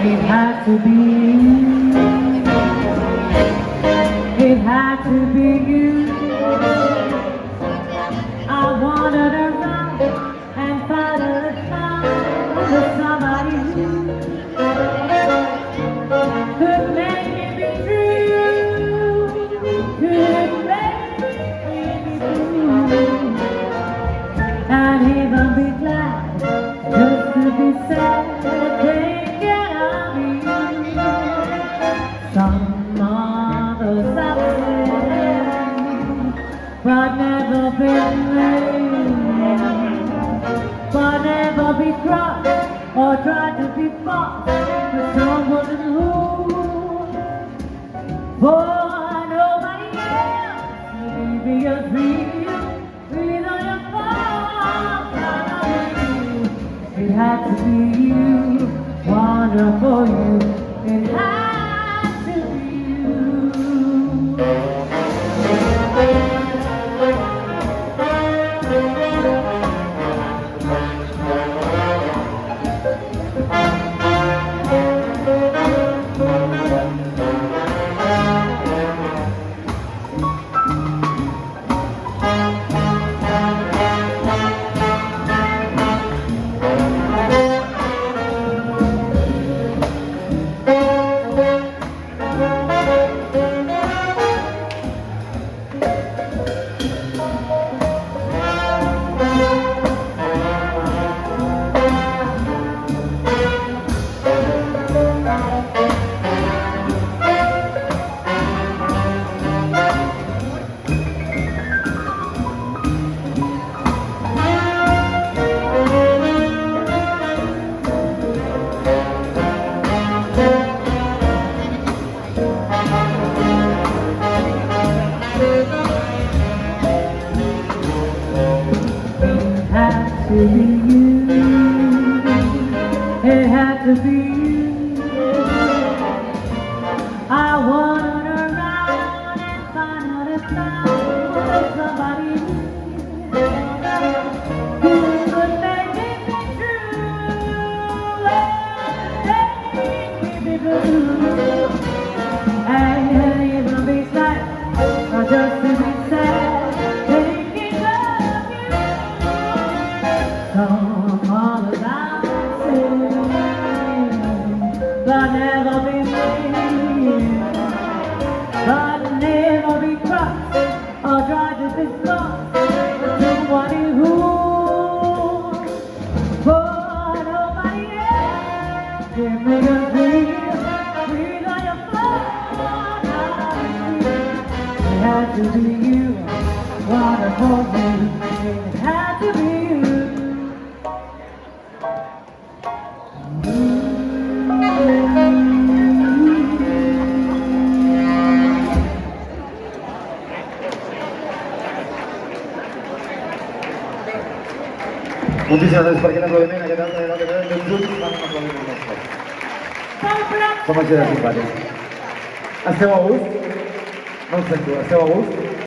It had to be you. It had to be you. I wandered around and finally found somebody who could make it be true. Could make it be true. And even be glad just to be sad. Thinking of you. Some others have been, but never been lame, but never be crossed or tried to be fought with someone who, for nobody else, be a real, on your fault. It had to be you, wonderful you. It had to be you. To be you, it had to be you. I wandered around and finally found somebody who could make it be true, make it be blue, and even be sad, or just to be sad. Some others I've seen, but never been seen, but never be crossed or tried to be lost with somebody who, for nobody else can make us breathe on your floor. It had to be you, wonderful you. It had to be you. Muchísimas gracias per quina aplaudiment, aquest altre de l'altre de junts fan un aplaudiment molt fort. Com a ser simpàtic. Esteu a gust? No us sento, esteu a gust?